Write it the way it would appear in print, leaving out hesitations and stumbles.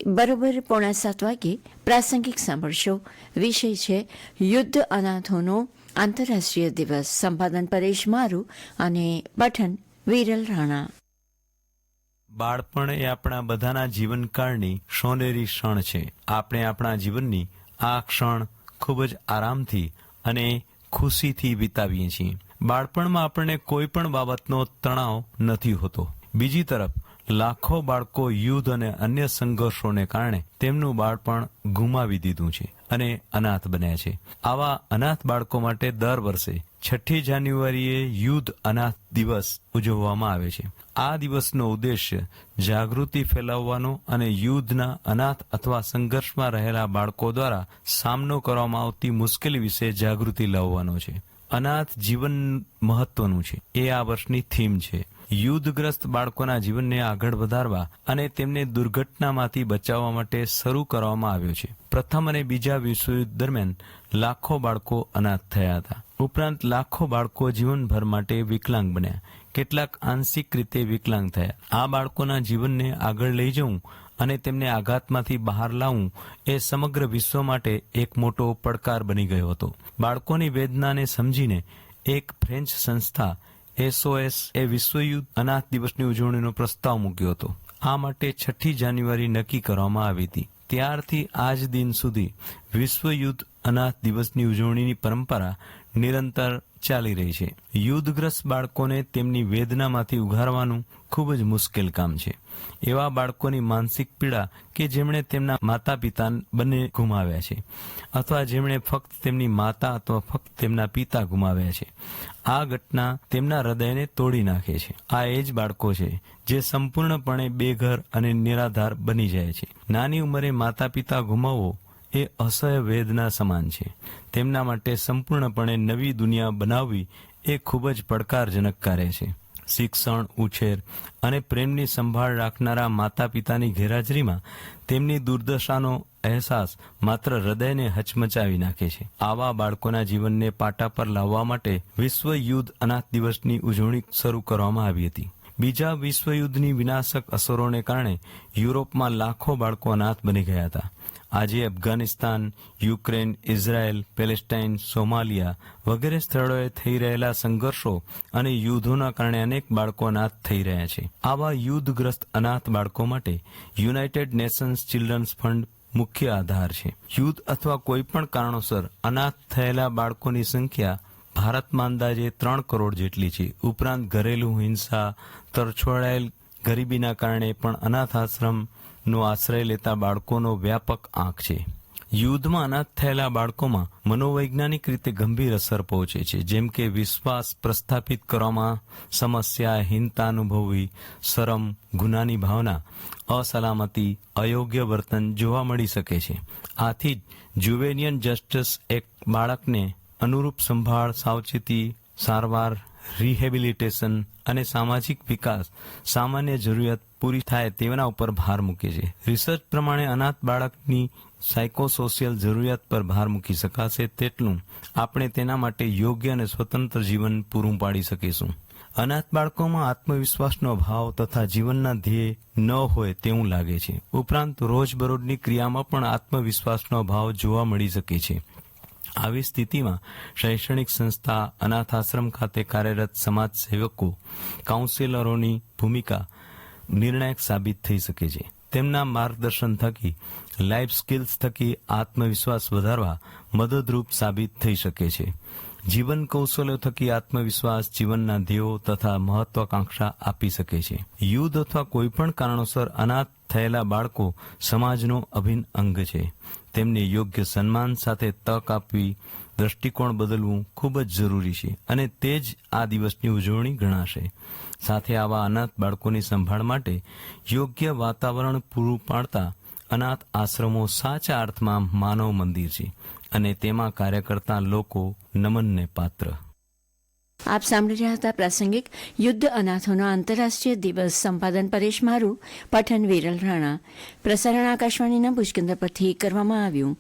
બરોબર 6:45 વાગે પ્રાસંગિક સાંભળશો. વિષય છે યુદ્ધ અનાથોનો આંતરરાષ્ટ્રીય દિવસ. સંપાદન પરેશ મારુ અને પઠન વિરલ રાણા. બાળપણ એ આપણા બધાના જીવનકાળની સોનેરી ક્ષણ છે. આપણે આપણા જીવનની આ ક્ષણ ખૂબ જ આરામથી અને ખુશીથી વિતાવીએ છીએ. બાળપણમાં આપણને કોઈ પણ બાબતનો તણાવ નથી હોતો. બીજી તરફ લાખો બાળકો યુદ્ધ અને અન્ય સંઘર્ષોને કારણે તેમનું બાળપણ ગુમાવી દીધું છે અને અનાથ બન્યા છે. આવા અનાથ બાળકો માટે દર વર્ષે 6 જાન્યુઆરીએ યુદ્ધ અનાથ દિવસ ઉજવવામાં આવે છે. આ દિવસનો ઉદ્દેશ્ય જાગૃતિ ફેલાવવાનો અને યુદ્ધના અનાથ અથવા સંઘર્ષમાં રહેલા બાળકો દ્વારા સામનો કરવામાં આવતી મુશ્કેલી વિશે જાગૃતિ લાવવાનો છે. અનાથ જીવન મહત્વનું છે એ આ વર્ષની થીમ છે. યુદ્ધગ્રસ્ત બાળકોના જીવનને આગળ વધારવા અને તેમને દુર્ઘટનામાંથી બચાવવા માટે શરૂ કરવામાં આવ્યો છે. પ્રથમ અને બીજા વિશ્વયુદ્ધ દરમિયાન લાખો બાળકો અનાથ થયા હતા. ઉપરાંત લાખો બાળકો જીવનભર માટે વિકલાંગ બન્યા. કેટલાક આંશિક રીતે વિકલાંગ થયા. આ બાળકોના જીવનને આગળ લઈ જવું અને તેમને આઘાતમાંથી બહાર લાવવું એ સમગ્ર વિશ્વ માટે એક મોટો પડકાર બની ગયો હતો. બાળકોની વેદનાને સમજીને એક ફ્રેન્ચ સંસ્થા SOS એ વિશ્વયુદ્ધ અનાથ દિવસની ઉજવણીનો પ્રસ્તાવ મૂક્યો હતો. આ માટે 6 જાન્યુઆરી નક્કી કરવામાં આવી હતી. ત્યારથી આજ દિન સુધી વિશ્વયુદ્ધ અનાથ દિવસની ઉજવણીની પરંપરા નિરંતર ચાલી રહી છે. યુદ્ધગ્રસ્ત બાળકોને તેમની વેદનામાંથી ઉગારવાનું ખૂબ જ મુશ્કેલ કામ છે. એવા બાળકોની માનસિક પીડા કે જેમણે તેમના માતા પિતા બંને ગુમાવ્યા છે અથવા જેમણે ફક્ત તેમની માતા અથવા ફક્ત તેમના પિતા ગુમાવ્યા છે. આ ઘટના તેમના હૃદયને તોડી નાખે છે. આ એ જ બાળકો છે જે સંપૂર્ણપણે બેઘર અને નિરાધાર બની જાય છે. નાની ઉંમરે માતા પિતા ગુમાવવો એ અસહ્ય વેદના સમાન છે. તેમના માટે સંપૂર્ણપણે નવી દુનિયા બનાવવી એ ખૂબ જ પડકારજનક કાર્ય છે. શિક્ષણ, ઉછેર અને પ્રેમની સંભાળ રાખનારા માતા પિતાની ગેરહાજરીમાં તેમની દુર્દશાનો અહેસાસ માત્ર હૃદયને હચમચાવી નાખે છે. આવા બાળકોના જીવનને પાટા પર લાવવા માટે વિશ્વ યુદ્ધ અનાથ દિવસની ઉજવણી શરૂ કરવામાં આવી હતી. બીજા વિશ્વયુદ્ધની વિનાશક અસરોને કારણે યુરોપમાં લાખો બાળકો અનાથ બની ગયા હતા. આજે Afghanistan, Ukraine, Israel, Palestine, Somalia વગેરે સ્થળોએ થઈ રહેલા સંઘર્ષો અને યુદ્ધોના કારણે અનેક બાળકો અનાથ થઈ રહ્યા છે. આવા યુદ્ધગ્રસ્ત અનાથ બાળકો માટે યુનાઇટેડ નેશન્સ ચિલ્ડ્રન્સ ફંડ મુખ્ય આધાર છે. યુદ્ધ અથવા કોઈ પણ કારણોસર અનાથ થયેલા બાળકોની સંખ્યા ભારતમાં અંદાજે 3 કરોડ જેટલી છે. ઉપરાંત ઘરેલું હિંસા, તરછોડાયેલ ગરીબીના કારણે પણ અનાથ આશ્રમનો આશ્રય લેતા બાળકોનો વ્યાપક આંક છે. યુદ્ધમાં અનાથ થયેલા બાળકોમાં મનોવૈજ્ઞાનિક રીતે ગંભીર અસર પહોંચે છે, જેમ કે વિશ્વાસ પ્રસ્થાપિત કરવામાં સમસ્યા, હીનતા અનુભવવી, શરમ, ગુનાની ભાવના, અસલામતી, અયોગ્ય વર્તન જોવા મળી શકે છે. આથી જ જુવેનિયલ જસ્ટિસ એક્ટ બાળકને અનુરૂપ સંભાળ, સાવચેતી, સારવાર, રિહેબિલિટેશન અને સામાજિક વિકાસ સામાન્ય જરૂરિયાત પૂરી થાય તેના ઉપર ભાર મૂકે છે. રિસર્ચ પ્રમાણે અનાથ બાળકની સાયકોસોશિયલ જરૂરિયાત પર ભાર મૂકી શકાશે તેટલું આપણે તેના માટે યોગ્ય અને સ્વતંત્ર જીવન પૂરું પાડી શકીશું. અનાથ બાળકોમાં આત્મવિશ્વાસનો અભાવ તથા જીવનના ધ્યેય ન હોય તેવું લાગે છે. ઉપરાંત રોજબરોજની ક્રિયામાં પણ આત્મવિશ્વાસનો અભાવ જોવા મળી શકે છે. આવી સ્થિતિમાં શૈક્ષણિક સંસ્થા, અનાથ આશ્રમ ખાતે કાર્યરત સમાજ સેવકો, કાઉન્સિલરોની ભૂમિકા નિર્ણાયક સાબિત થઈ શકે છે. તેમના માર્ગદર્શન થકી, લાઈફ સ્કિલ્સ થકી આત્મવિશ્વાસ વધારવા મદદરૂપ સાબિત થઈ શકે છે. જીવન કૌશલ્યો થકી આત્મવિશ્વાસ, જીવનના ધ્યેયો તથા મહત્વાકાંક્ષા આપી શકે છે. યુદ્ધ અથવા કોઈ પણ કારણોસર અનાથ થયેલા બાળકો સમાજનો અભિન્ન અંગ છે. તેમને યોગ્ય સન્માન સાથે તક આપવી, દ્રષ્ટિકોણ બદલવું ખૂબ જ જરૂરી છે અને તે જ આ દિવસની ઉજવણી ગણાશે. સાથે આવા અનાથ બાળકોની સંભાળ માટે યોગ્ય વાતાવરણ પૂરું પાડતા અનાથ આશ્રમો સાચા અર્થમાં માનવ મંદિર છે અને તેમાં કાર્ય કરતા લોકો નમનને પાત્ર. આપ સાંભળી રહ્યા હતા પ્રાસંગિક યુદ્ધ અનાથોનો આંતરરાષ્ટ્રીય દિવસ. સંપાદન પરેશ મારુ, પઠન વિરલ રાણા. પ્રસારણ આકાશવાણીના ભુજ કેન્દ્ર પરથી કરવામાં આવ્યું.